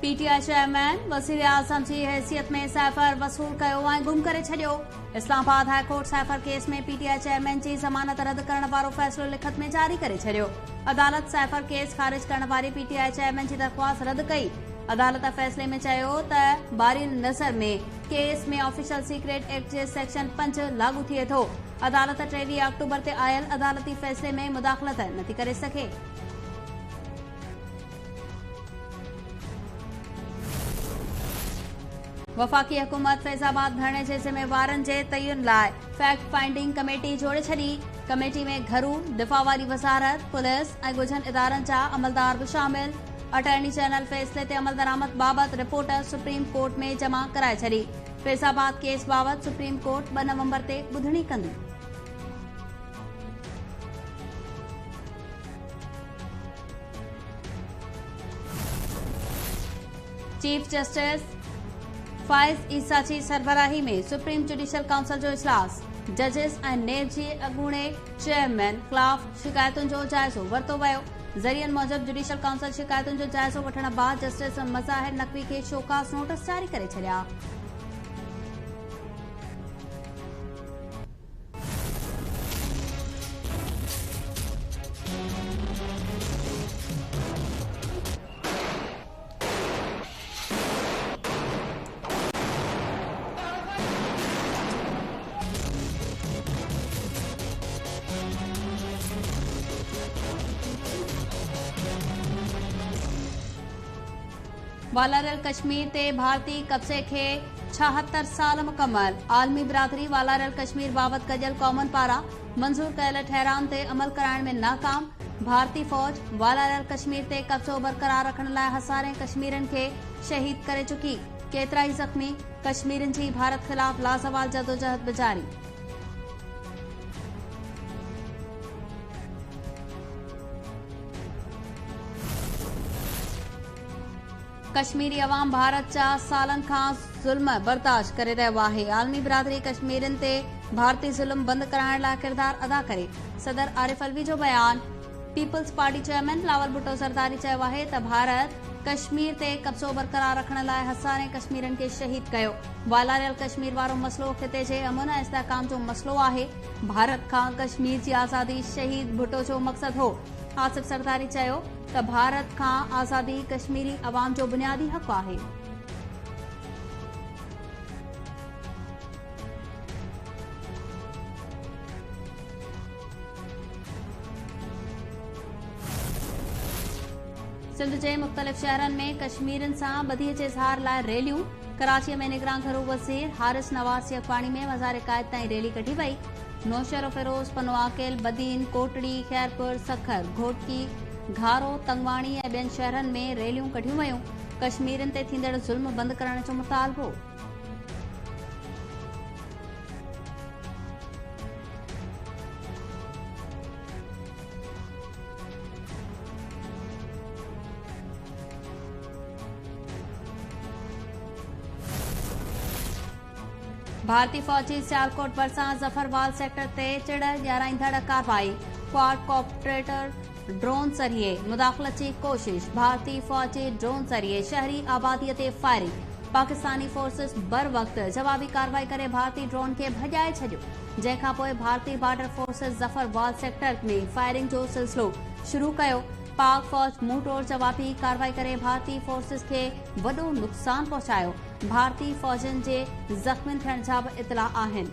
PTI chairman वज़ीर आज़म जी हैसियत में सैफर वसूल कयो ऐं गुम करे छडि॒यो। इस्लामाबाद हाई कोर्ट सैफर केस में पीटीआई चेयरमैन जी ज़मानत रद्द करण वारो फ़ैसिलो लिखत में जारी करे छडि॒यो। अदालत सैफर केस ख़ारिज करण वारी पीटीआई चेयरमैन जी दरख़्वास्त रद्द कई। अदालत फ़ैसिले में चयो त बारियुनि नज़र में केस में ऑफिशियल सीक्रेट एक्ट जे सेक्शन 5 लागू थिए थो। अदालत 23 अक्टूबर ते आयल अदालती फ़ैसिले में मुदाख़लत नथी करे सघे। वफ़ाक़ी हुकूमत फैज़ाबाद धरणे जे ज़िम्मेवारनि जे तयन लाइ फैक्ट फाइंडिंग कमेटी जोड़े छॾी। कमेटी में घरू, दिफ़ा वारी वज़ारत, पुलिस ऐं ॻुझनि इदारनि जा अमलदार बि शामिल। अटॉर्नी जनरल फ़ैसिले ते अमल दरामद बाबति रिपोर्ट सुप्रीम कोर्ट में जमा कराए छॾी। फैज़ाबाद केस बाबति सुप्रीम कोर्ट 2 नवंबर ते ॿुधणी कंदी। चीफ जस्टिस फाइज़ ईसा जी सरबराही में सुप्रीम जुडिशियल काउंसिल जो इजलास। जजिस ऐं नेब जी अॻूणे चेयरमैन ख़िलाफ़ शिकायतुनि जो जाइज़ो वरितो वियो। ज़रियनि मूजिबि जुडिशियल काउंसिल शिकायतुनि जो जाइज़ो वठण बाद जस्टिस मज़ाहिर नक़वी खे शोकास नोटिस जारी करे छॾिया। वालारल कश्मीर ते भारतीय कब्ज़े खे 76 साल मुकमल। आलमी बिरादरी वालारल कश्मीर बाबति गॾियल क़ौमुनि पारां मंज़ूर कयल ठहराम ते अमल कराइण में नाकाम। भारतीय फ़ौज वालारल कश्मीर ते कब्ज़ो बरक़रार रखण लाइ हज़ारें कश्मीरियुनि खे शहीद करे चुकी। केतिरा ई ज़ख़्मी। कश्मीरियुनि जी भारत ख़िलाफ़ लाज़वाल जदोजहद बि जारी। कश्मीरी अवाम भारत जा सालनि खां ज़ुल्म बर्दाश्त करे रहियो आहे। आलमी बिरादरी कश्मीरियुनि ते भारतीय ज़ुल्म बंदि कराइण लाइ किरदार अदा करे। सदर आरिफ अलवी जो बयान। People's Party chairman Bilawal Bhutto Zardari चयो आहे त भारत कश्मीर ते कब्ज़ो बरक़रार रखण लाइ हज़ारें कश्मीरियुनि खे शहीद कयो। वालारियल कश्मीर वारो मसइलो ख़िते जे अमन ऐं इस्तेहकाम जो मसइलो आहे। भारत खां कश्मीर जी आज़ादी शहीद भुट्टो जो मक़सदु हो। आसिफ ज़रदारी चयो त भारत खां आज़ादी कश्मीरी अवाम जो बुनियादी हक़ आहे। सिंध जे मुख़्तलिफ़ शहरनि में कश्मीरियुनि सां ॿधीअ जे इज़हार लाइ रैलियूं। कराचीअ में निगरान घरू वज़ीर हारिस नवाज़ जी अॻवानी में मज़ार क़ाइद ताईं रैली कढी वई। नौशहर फिरोज, पनवाकिल, बदीन, कोटड़ी, खैरपुर, सखर, घोटकी, घारो, तंगवाणी ऐं ॿियनि शहरनि में रैलियूं कढियूं वयूं। कश्मीरियुनि ते थींदड़ ज़ुल्म बंदि करण जो मुतालबो। भारतीय फ़ौजी सियालकोट भरिसां ज़फरवाल सेक्टर ते चिड़ ॼाणाईंदड़ कार्रवाई। क्वाडकॉप्टर ड्रोन ज़रिए मुदाख़लत जी कोशिश। भारतीय फ़ौजी ड्रोन ज़रिए शहरी आबादीअ ते फायरिंग। पाकिस्तानी फोर्सेस बर वक़्त जवाबी कार्रवाई करे भारतीय ड्रोन खे भॼाए छॾियो। जंहिंखां पोइ भारतीय बॉर्डर फोर्सेस ज़फरवाल सेक्टर में फायरिंग जो सिलसिलो शुरू कयो। पाक फ़ौज मुंहुं तोड़ जवाबी कार्रवाई करे भारतीय फोर्सेस खे वॾो नुक़सान पहुचायो। भारतीय फ़ौजियुनि जे ज़ख़्मी थियण जा बि इतला आहिनि।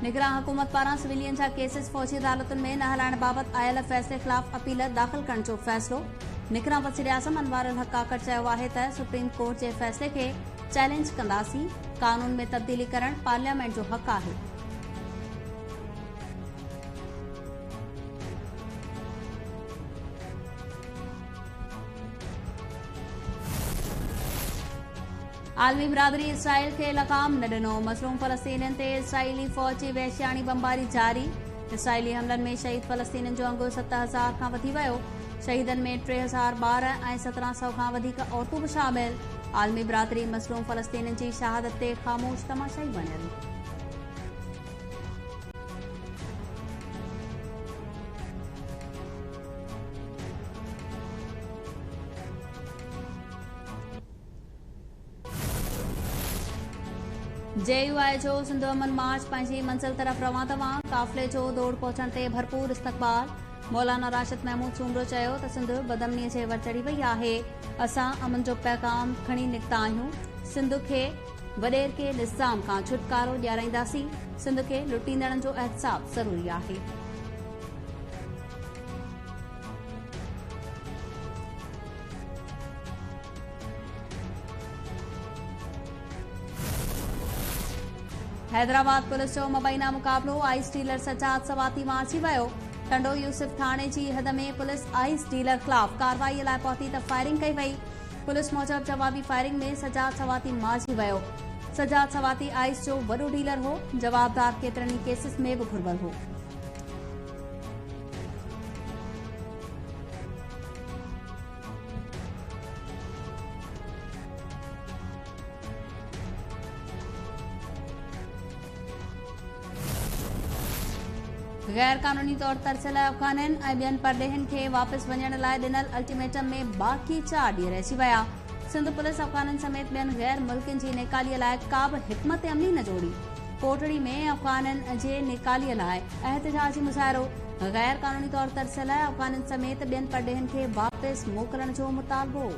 निगरान हुकूमत पारां सिविलियन जा केसिस फ़ौजी अदालतुनि में न हलाइण बाबति आयल फ़ैसिले ख़िलाफ़ अपील दाख़िल करण जो फ़ैसिलो। निगरान वज़ीर आज़म अनवर अल हक काकड़ चयो आहे त सुप्रीम कोर्ट जे फ़ैसिले खे चैलेंज कंदासीं। कानून में तब्दीली करण पार्लियामेंट जो हक़ आहे। आलमी बिरादरी इसराइल खे लगाम न ॾिनो। मज़लूम फ़लस्तीनियुनि ते इसराइली फ़ौज जी वहशियाणी बमबारी जारी। इसराइली हमलनि में शहीद फ़लस्तीनियुनि जो अंगु 7000 खां वधी वियो। शहीदनि में 3000 ॿार ऐं 1700 खां वधीक औरतूं बि शामिल। आलमी बिरादरी मज़लूम फ़लस्तीनियुनि जी शहादत ते ख़ामोश तमाशाई बणियल। JUI जो सिंध अमन मार्च पंहिंजी मंज़िल तरफ़ रवां तवां काफ़िले जो दौड़ पहुचण ते भरपूर इस्तक़बाल। मौलाना राशिद महमूद सूमरो चयो त सिंध बदमनीअ जे वर चढ़ी वई आहे। असां अमन जो पैगाम खणी निकिता आहियूं। सिंध खे वॾेर के निज़ाम खां छुटकारो ॾियाराईंदासीं। सिंध खे लुटींदड़नि जो एहतिसाब ज़रूरी आहे। हैदराबाद पुलिस जो मुबैना मुक़ाबिलो आइस डीलर सजाद सवाती मां अची वियो। टंडो यूसुफ थाणे जी हद में पुलिस आइस डीलर ख़िलाफ़ कार्रवाई लाइ पहुती त फायरिंग कई वई। पुलिस मूजिब जवाबी फायरिंग में सजाद सवाती मारिजी वियो। सजाद सवाती आइस जो वॾो डीलर हो। जवाबदार केतिरनि ई केसिस में बि घुर्बल हो। गैर कानूनी तौर तरसियल अफ़गाननि ऐं ॿियनि परॾेहिनि खे वापसि वञण लाइ ॾिनल अल्टीमेटम में बाक़ी 4 ॾींहं रहिजी विया। सिंध पुलिस अफ़गाननि समेत ॿियनि गैर मुल्कनि जी निकालीअ लाइ का बि हिकमत अमली न जोड़ी। कोटड़ी में अफ़गाननि जे निकालीअ लाइ एहतिजाजी मुज़ाहिरो। गैर कानूनी तौर तरसियल अफ़गाननि समेत ॿियनि परॾेहिनि खे वापसि मोकिलण जो मुतालबो।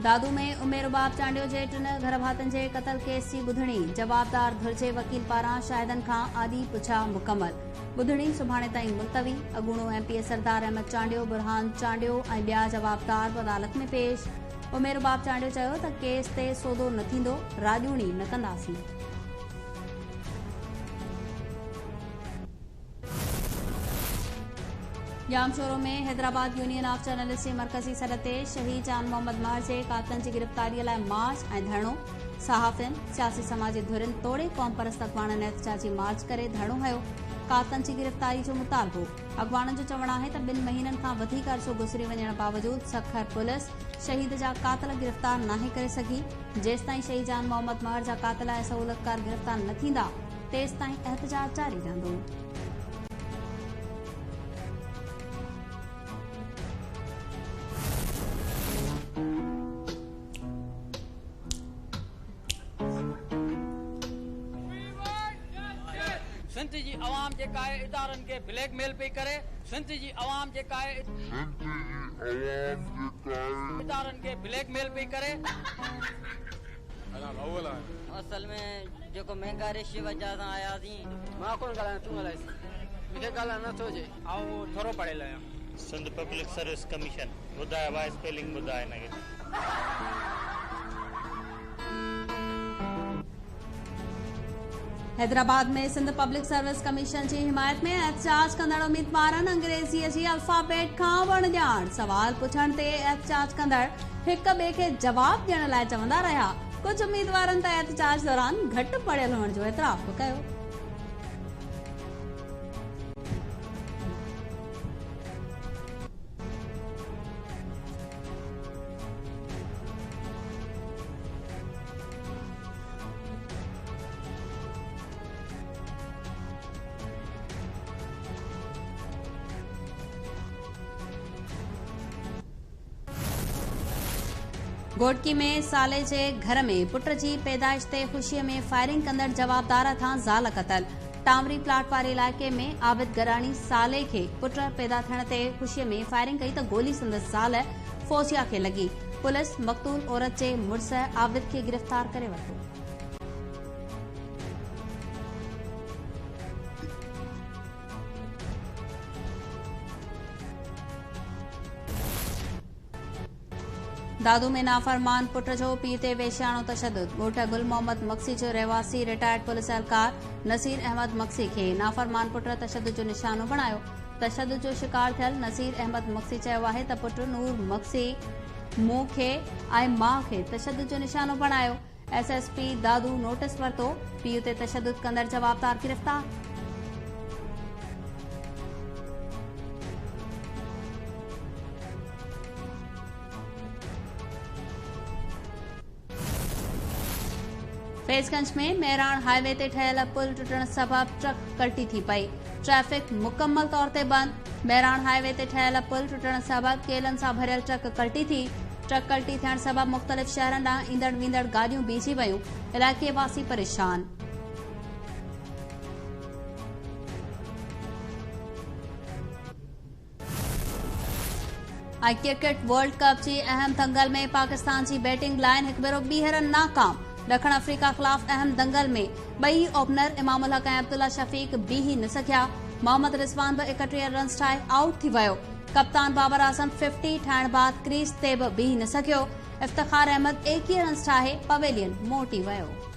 दादू में उमेरुबाब चांडियो जे 3 घर भातनि जे क़तल केस जी ॿुधणी। जवाबदार धुर जे वकील पारां शाहिदनि खां आॾी पुछा मुकमल। ॿुधणी सुभाणे ताईं मुलतवी। अॻूणो MPA सरदार अहमद चांडियो, बुरहान चांडियो ऐं ॿिया जवाबदार अदालत में पेश। उमेरुबाब चांडियो चयो त केस ते सौदो न थींदो, राॼूणी न कंदासीं। जामशोरो में हैदराबाद यूनियन ऑफ जर्नलिस्ट जे मरकज़ी सर ते शहीद जान मोहम्मद महर जे कातलनि जी गिरफ़्तारीअ लाइ मार्च ऐं धरणो। सहाफ़ियुनि, सियासी समाजी धुरियुनि तोड़े क़ौम परस्त अॻवाननि एहतिजाजी मार्च करे धरणो हयो। कातलनि जी गिरफ़्तारी जो मुतालबो। अॻवाननि जो चवणु आहे त 2 महीननि खां वधीक अर्सो गुज़री वञण बावजूदि सखर पुलिस शहीद जा कातल गिरफ़्तार नाहे करे सघी। जेसिताईं शहीद जान मोहम्मद महर जा कातल ऐं सहूलियतकार गिरफ़्तार न थींदा तेसिताईं एहतिजाज जारी रहंदो। सिंध जी आवाम जेका आहे इदारनि खे ब्लैकमेल पई करे। सिंध जी आवाम जेका आहे इदारनि खे ब्लैकमेल पई करे। असल में जेको महंगा रेशी वजह सां आयासीं। मां कोन ॻाल्हायां, तूं ॻाल्हाइसि। मूंखे ॻाल्हाइण नथो अचे। ऐं थोरो पढ़ियल आहियां। सिंध पब्लिक सर्विस कमीशन ॿुधाए वाइस स्पेलिंग ॿुधाए हिनखे। हैदराबाद में सिंध पब्लिक सर्विस कमीशन जी हिमायत में एहतिजाज कंदड़ उम्मीदवारनि अंग्रेज़ीअ जी अल्फाबेट खां वण ॼाण। सवाल पुछण ते एहतिजाज कंदड़ हिक ॿिए खे जवाब ॾियण लाइ चवंदा रहिया। कुझु उम्मीदवारनि त एहतिजाज दौरान घटि पढ़ियल हुअण जो एतिराफ़ कयो। घोटकी में साले जे घर में पुट जी पैदाइश ते ख़ुशीअ में फायरिंग कंदड़ जवाबदार हथां ज़ाल क़तल। टामरी प्लाट वारे इलाइक़े में आबिद गराणी साले खे पुट पैदा थियण ते ख़ुशीअ में फायरिंग कई त गोली संदसि ज़ाल फौजिया खे लॻी। पुलिस मक़तूल औरत जे मुड़िस आबिद खे गिरफ़्तार करे वरितो। दादू में नाफरमान पुट जो पीउ ते वेश्याणो तशद्दुद। ॻोठ गुल मोहम्मद मक्सी जो रहवासी रिटायर्ड पुलिस एहलकार नसीर अहमद मक्सी खे नाफरमान पुट तशद्दुद जो निशानो बणायो। तशद्दुद जो शिकार थियल नसीर अहमद मक्सी चयो आहे त पुट नूर मक्सी मुंहुं खे ऐं माउ खे तशद्दुद जो निशानो बणायो। SSP दादू नोटिस वरितो। पीउ ते तशद्दुद कंदड़ जवाबदार गिरफ़्तार। फैज़गंज में मेहरान हाईवे ते ठहियल पुल टुटण सबब ट्रक कल्टी थी पई। ट्रैफिक मुकम्मल तौर ते बंद। मेहरान हाईवे ते ठहियल पुल टुटण सबब केलनि सां भरियल ट्रक कल्टी थी। ट्रक कल्टी थियण सबबि मुख़्तलिफ़ शहरनि ॾांहुं ईंदड़ वेंदड़ गाॾियूं बीठी वयूं। इलाइक़े वासी परेशान। क्रिकेट वर्ल्ड कप जी अहम दंगल में पाकिस्तान जी बैटिंग लाइन हिकु भेरो ॿीहर नाकाम। ॾखण अफ्रीका ख़िलाफ़ अहम दंगल में ॿई ओपनर इमामुल हक ऐं अब्दुल्ला शफ़ीक बीही न सघिया। मोहम्मद रिज़वान बि 31 रन्स ठाहे आउट थी वियो। कप्तान बाबर आज़म 50 ठाहिण बाद क्रीज़ ते बि बीही न सघियो। इफ्तिखार अहमद 21 रन्स ठाहे पवेलियन मोटी वियो।